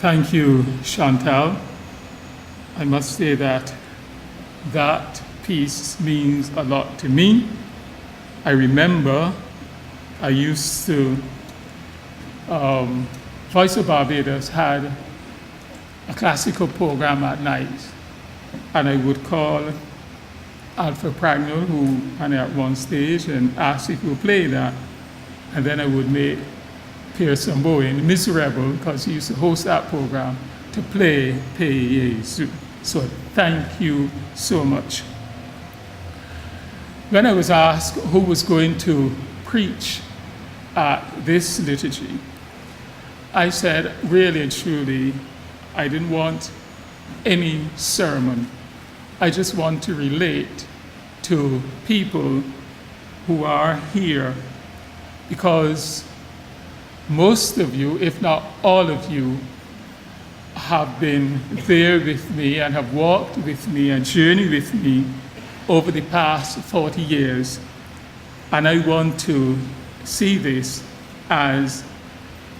Thank you, Chantal. I must say that piece means a lot to me. I remember I used to, Voice of Barbados had a classical program at night, and I would call Alfred Pragnell, who ran at one stage, and ask if he would play that. And then I would make Pearson Bowen miserable, because he used to host that program, to play Pei Yesu. So thank you so much. When I was asked who was going to preach at this liturgy, I said, really and truly, I didn't want any sermon. I just want to relate to people who are here, because most of you, if not all of you, have been there with me and have walked with me and journeyed with me over the past 40 years. And I want to see this as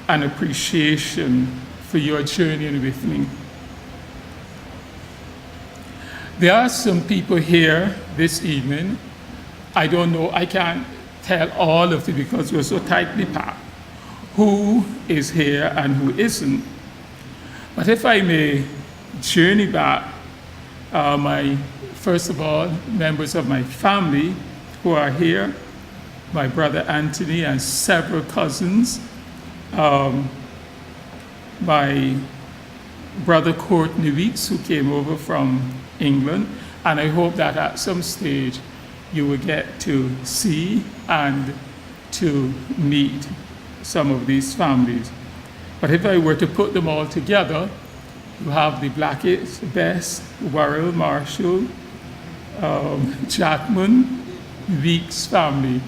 an appreciation for your journey with me. There are some people here this evening. I don't know, I can't tell all of you because we're so tightly packed, who is here and who isn't. But if I may journey back, first of all, members of my family who are here, my brother Anthony and several cousins, my brother Courtney Weeks, who came over from England, and I hope that at some stage you will get to see and to meet some of these families. But if I were to put them all together, you have the Blackett, Bess, Worrell, Marshall, Chapman, Weeks family.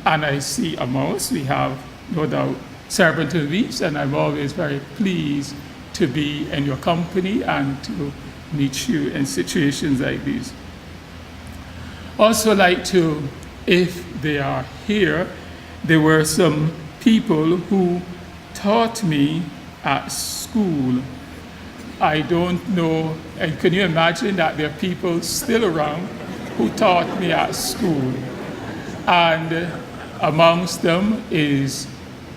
And I see amongst, we have no doubt Serpenton Weeks, and I'm always very pleased to be in your company and to meet you in situations like these. Also like to, if they are here, there were some people who taught me at school. I don't know, and can you imagine that there are people still around who taught me at school? And amongst them is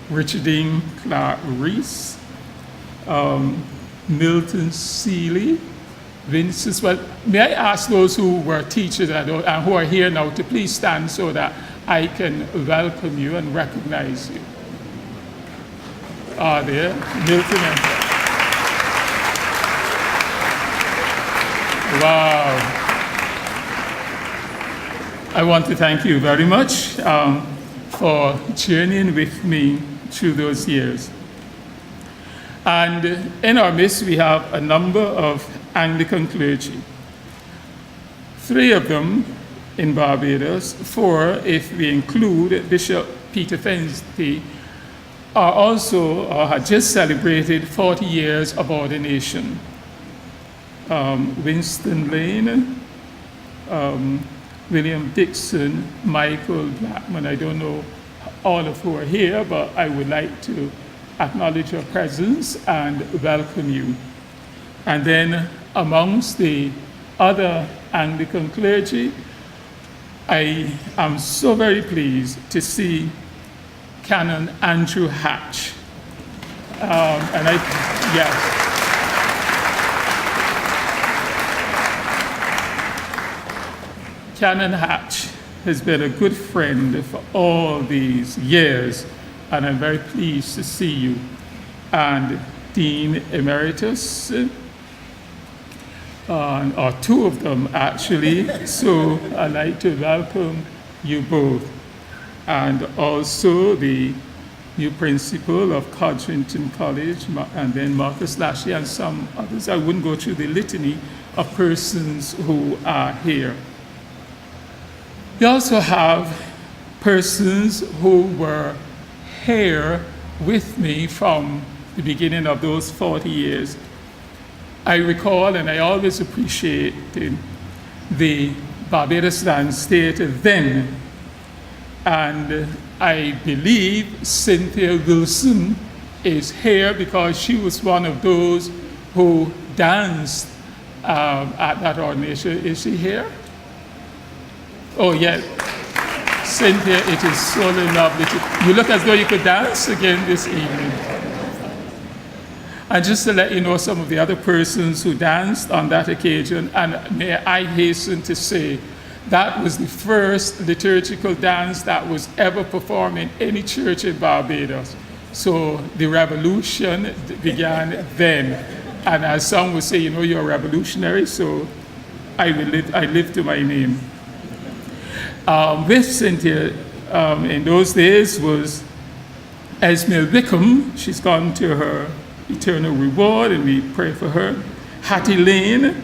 Richardine Clark Reese, Milton Seeley, Vincent. Well, may I ask those who were teachers and who are here now to please stand so that I can welcome you and recognize you. Are there? Milton and wow. I want to thank you very much for journeying with me through those years. And in our midst, we have a number of Anglican clergy. 3 of them in Barbados, 4 if we include Bishop Peter Fenty, are also had just celebrated 40 years of ordination. Winston Lane, William Dixon, Michael Blackman. I don't know all of who are here, but I would like to acknowledge your presence and welcome you. And then amongst the other Anglican clergy, I am so very pleased to see Canon Andrew Hatch. Canon Hatch has been a good friend for all these years, and I'm very pleased to see you. And Dean Emeritus, or 2 of them actually, so I'd like to welcome you both. And also the new principal of Codrington College, and then Marcus Lashley and some others. I wouldn't go through the litany of persons who are here. We also have persons who were here with me from the beginning of those 40 years. I recall, and I always appreciate the Barbados Dance Theatre then, and I believe Cynthia Wilson is here because she was one of those who danced at that ordination. Is she here? Oh, yeah. Cynthia, it is so lovely. You look as though you could dance again this evening. And just to let you know some of the other persons who danced on that occasion, and may I hasten to say, that was the first liturgical dance that was ever performed in any church in Barbados. So the revolution began then. And as some would say, you know, you're a revolutionary, so I live to my name. With Cynthia in those days was Esme Wickham. She's gone to her eternal reward, and we pray for her. Hattie Lane,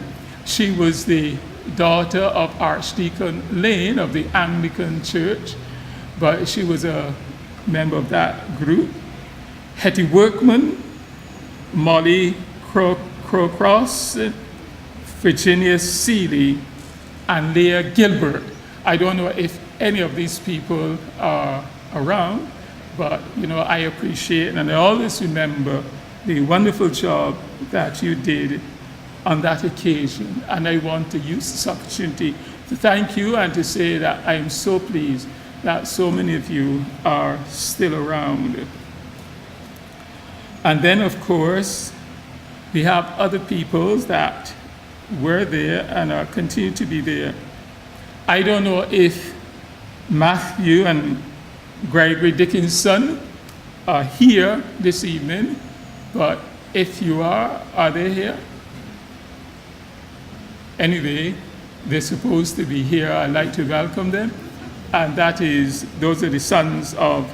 she was the daughter of Archdeacon Lane of the Anglican Church, but she was a member of that group. Hetty Workman, Molly Crowcross, Virginia Seeley, and Leah Gilbert. I don't know if any of these people are around, but you know, I appreciate and I always remember the wonderful job that you did on that occasion. And I want to use this opportunity to thank you and to say that I am so pleased that so many of you are still around. And then, of course, we have other peoples that were there and are continue to be there. I don't know if Matthew and Gregory Dickinson are here this evening, but if you are they here? Anyway, they're supposed to be here. I'd like to welcome them. And those are the sons of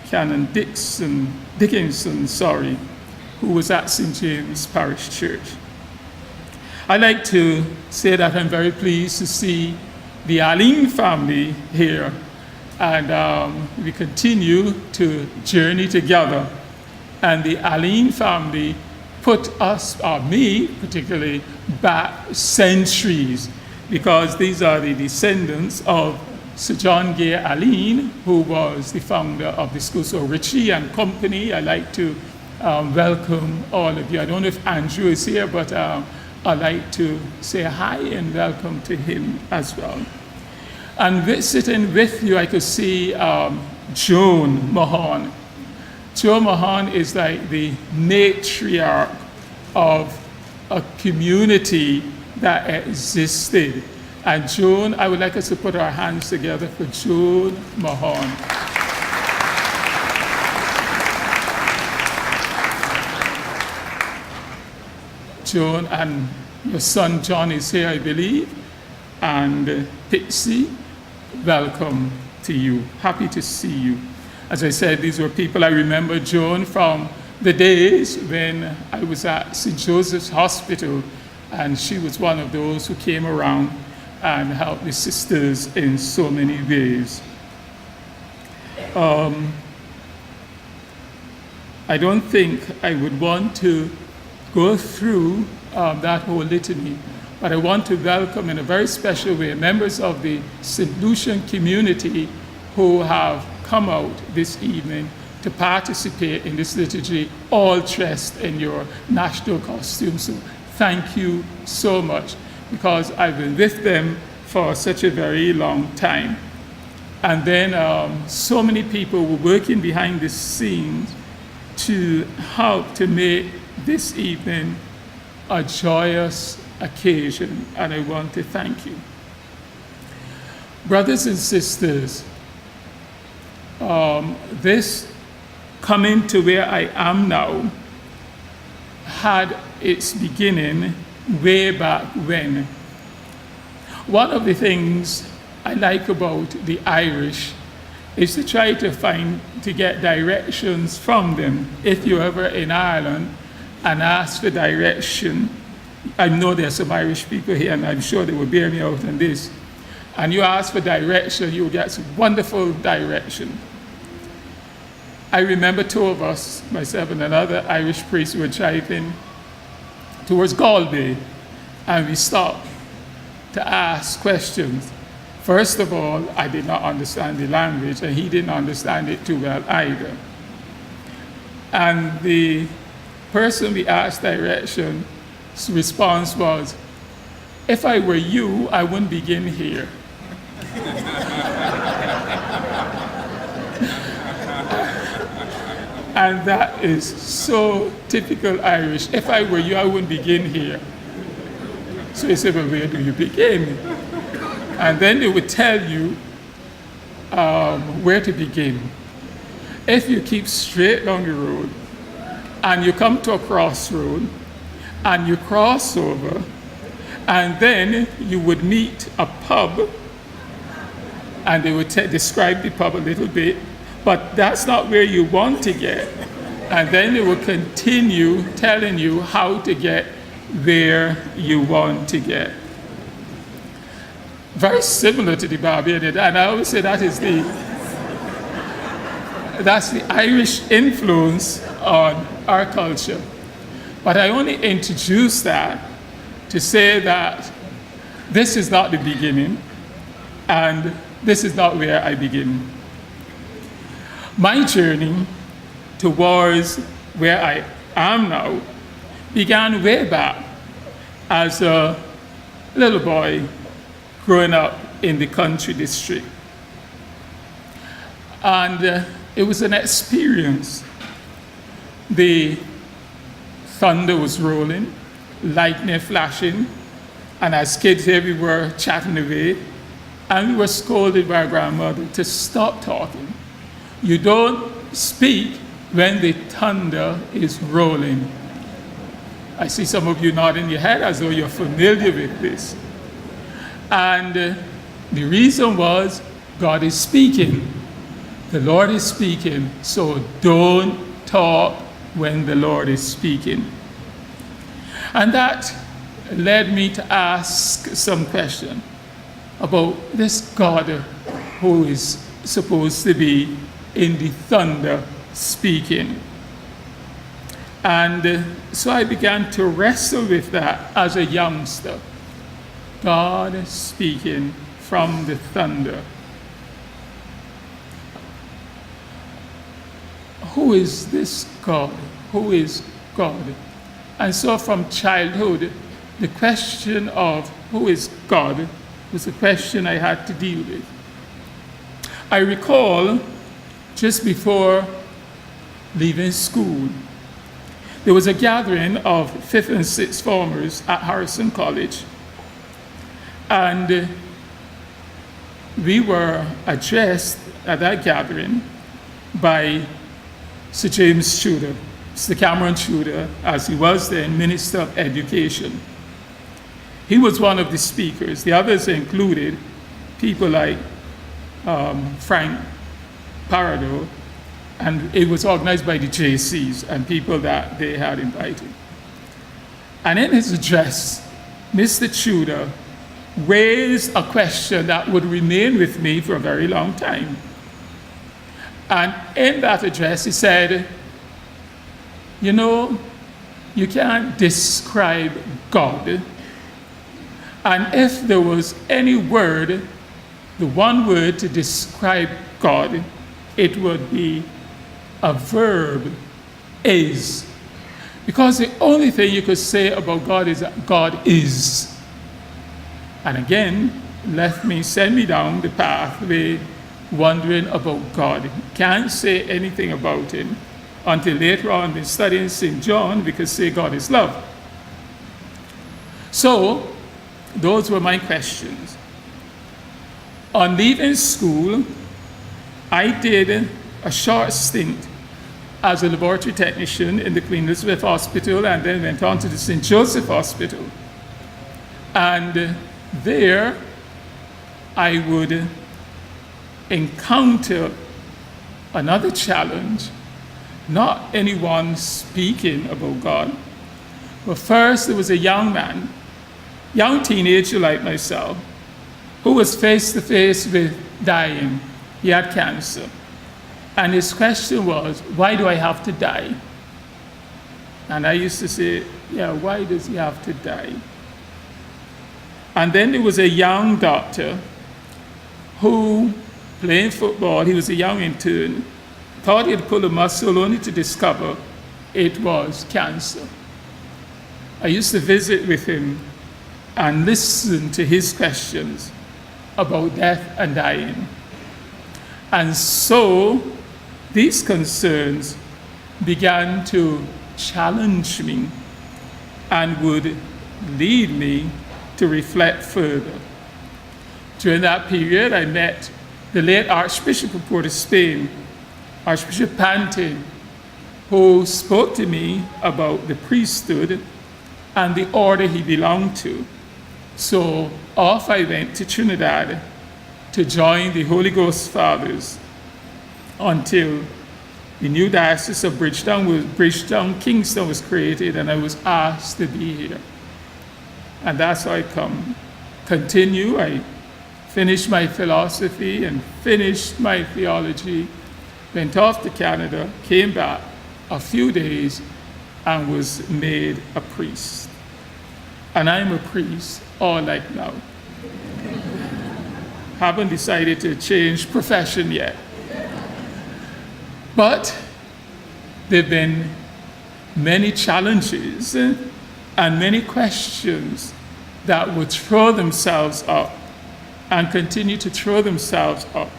Canon Dickinson, who was at St. James Parish Church. I'd like to say that I'm very pleased to see the Aline family here, and we continue to journey together. And the Aline family put us, or me particularly, back centuries, because these are the descendants of Sir John Gay Aline, who was the founder of the school. So Richie and company, I'd like to welcome all of you. I don't know if Andrew is here, but I'd like to say hi and welcome to him as well. And sitting with you, I could see Joan Mahon. Joan Mahon is like the matriarch of a community that existed. And Joan, I would like us to put our hands together for Joan Mahon. Joan, and your son John is here, I believe, and Pixie, welcome to you. Happy to see you. As I said, these were people I remember Joan from the days when I was at St. Joseph's Hospital, and she was one of those who came around and helped the sisters in so many ways. I don't think I would want to go through that whole litany, but I want to welcome in a very special way members of the St. Lucian community who have come out this evening to participate in this liturgy, all dressed in your national costume. So thank you so much, because I've been with them for such a very long time. And then so many people were working behind the scenes to help to make this evening a joyous occasion, and I want to thank you. Brothers and sisters, this coming to where I am now had its beginning way back when. One of the things I like about the Irish is to try to get directions from them. If you're ever in Ireland and ask for direction, I know there's some Irish people here, and I'm sure they will bear me out on this, and you ask for direction, you'll get some wonderful direction. I remember two of us, myself and another Irish priest, were driving towards Galway, and we stopped to ask questions. First of all, I did not understand the language, and he didn't understand it too well either. And the person we asked direction's response was, if I were you, I wouldn't begin here. And that is so typical Irish. If I were you, I wouldn't begin here. So he said, well, where do you begin? And then they would tell you where to begin. If you keep straight down the road, and you come to a crossroad, and you cross over, and then you would meet a pub, and they would describe the pub a little bit, but that's not where you want to get. And then they would continue telling you how to get where you want to get. Very similar to the Barbadian, and I always say that's the Irish influence on our culture. But I only introduce that to say that this is not the beginning, and this is not where I begin. My journey towards where I am now began way back as a little boy growing up in the country district. And it was an experience. The thunder was rolling, lightning flashing, and as kids here we were chatting away, and we were scolded by our grandmother to stop talking. You don't speak when the thunder is rolling. I see some of you nodding your head as though you're familiar with this. And the reason was God is speaking. The Lord is speaking, so don't talk when the Lord is speaking. And that led me to ask some question about this God who is supposed to be in the thunder speaking. And so I began to wrestle with that as a youngster. God speaking from the thunder. Who is this God? Who is God? And so from childhood, the question of who is God was a question I had to deal with. I recall just before leaving school, there was a gathering of 5th and 6th formers at Harrison College. And we were addressed at that gathering by Sir James Tudor, Sir Cameron Tudor, as he was then Minister of Education. He was one of the speakers. The others included people like Frank Parado, and it was organized by the JCs and people that they had invited. And in his address, Mr. Tudor raised a question that would remain with me for a very long time. And in that address, he said, you know, you can't describe God. And if there was any word, the one word to describe God, it would be a verb, is. Because the only thing you could say about God is that God is. And again, send me down the pathway wondering about God. Can't say anything about him until later on in studying St. John, we could say God is love. So, those were my questions. On leaving school, I did a short stint as a laboratory technician in the Queen Elizabeth Hospital and then went on to the St. Joseph Hospital. And there, I would encounter another challenge, not anyone speaking about God, but first there was a young man, young teenager like myself, who was face to face with dying. He had cancer. And his question was, why do I have to die? And I used to say, yeah, why does he have to die? And then there was a young doctor who, playing football, he was a young intern, thought he'd pull a muscle only to discover it was cancer. I used to visit with him and listen to his questions about death and dying. And so these concerns began to challenge me and would lead me to reflect further. During that period, I met the late Archbishop of Port of Spain, Archbishop Pantin, who spoke to me about the priesthood and the order he belonged to. So off I went to Trinidad to join the Holy Ghost Fathers until the new diocese of Bridgetown, Kingston was created, and I was asked to be here. And that's how I continue. I finished my philosophy and finished my theology, went off to Canada, came back a few days, and was made a priest. And I'm a priest all like now. Haven't decided to change profession yet. But there have been many challenges and many questions that would throw themselves up and continue to throw themselves up.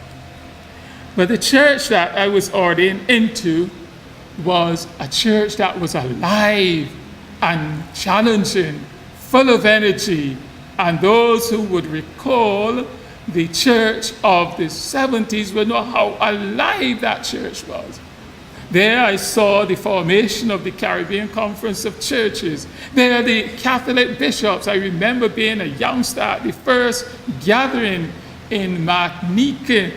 But the church that I was ordained into was a church that was alive and challenging, full of energy. And those who would recall the church of the 70s will know how alive that church was. There I saw the formation of the Caribbean Conference of Churches. There the Catholic bishops. I remember being a youngster at the first gathering in Martinique,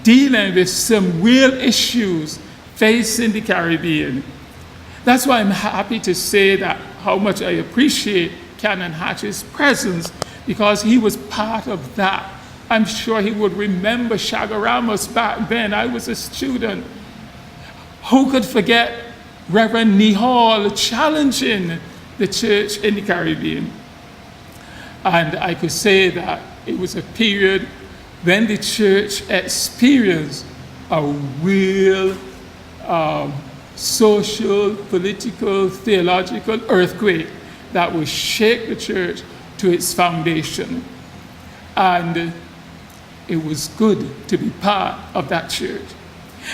dealing with some real issues facing the Caribbean. That's why I'm happy to say that how much I appreciate Canon Hatch's presence, because he was part of that. I'm sure he would remember Chagaramos back then. I was a student. Who could forget Reverend Nihal challenging the church in the Caribbean? And I could say that it was a period when the church experienced a real social, political, theological earthquake that would shake the church to its foundation. And it was good to be part of that church.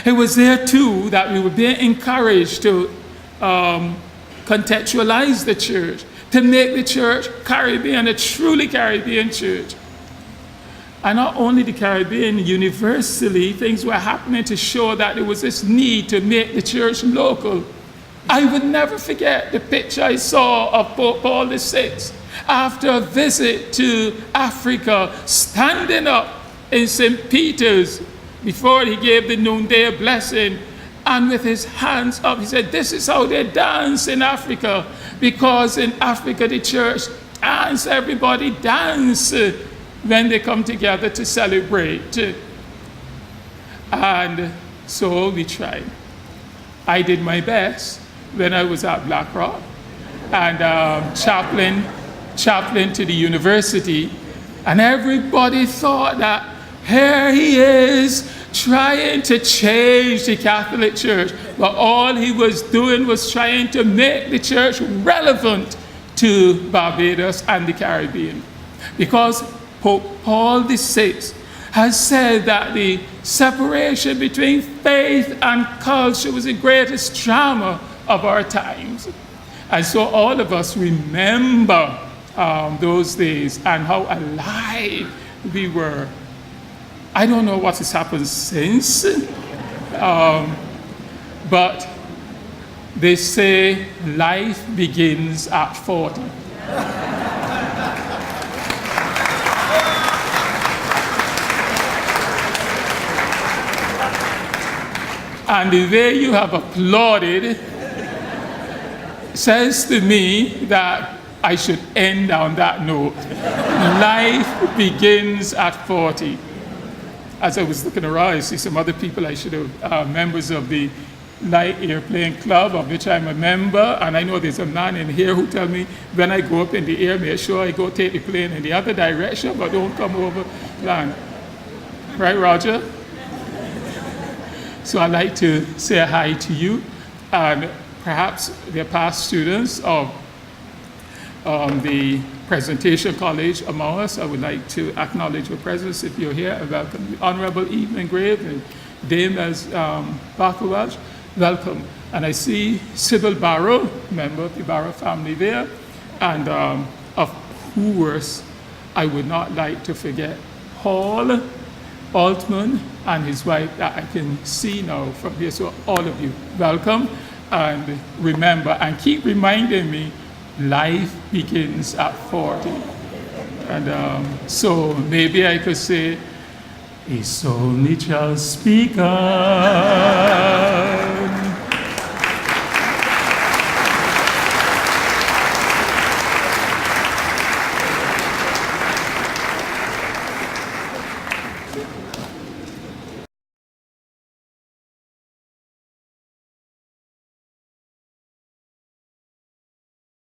It was there too that we were being encouraged to contextualize the church, to make the church Caribbean, a truly Caribbean church. And not only the Caribbean, universally, things were happening to show that there was this need to make the church local. I would never forget the picture I saw of Pope Paul VI after a visit to Africa, standing up in St. Peter's before he gave the noonday blessing, and with his hands up, he said, "This is how they dance in Africa, because in Africa the church dance, everybody dance when they come together to celebrate." And so we tried. I did my best when I was at Blackrock and chaplain to the university, and everybody thought that here he is trying to change the Catholic Church, but all he was doing was trying to make the church relevant to Barbados and the Caribbean, because Pope Paul VI has said that the separation between faith and culture was the greatest drama of our times. And so all of us remember those days and how alive we were. I don't know what has happened since, but they say life begins at 40. And the way you have applauded says to me that I should end on that note. Life begins at 40. As I was looking around, I see some other people I should have, members of the Light Airplane Club, of which I'm a member, and I know there's a man in here who tell me when I go up in the air, make sure I go take the plane in the other direction, but don't come over land. Right, Roger? So I'd like to say a hi to you, and perhaps the past students of the Presentation College among us. I would like to acknowledge your presence if you're here. I welcome you. Honorable Evelyn Grave and Dame as Barbados, welcome. And I see Sybil Barrow, member of the Barrow family there, and of whose I would not like to forget Paul Altman and his wife that I can see now from here. So all of you, welcome, and remember, and keep reminding me, life begins at 40. And so maybe I could say, it's only just begun.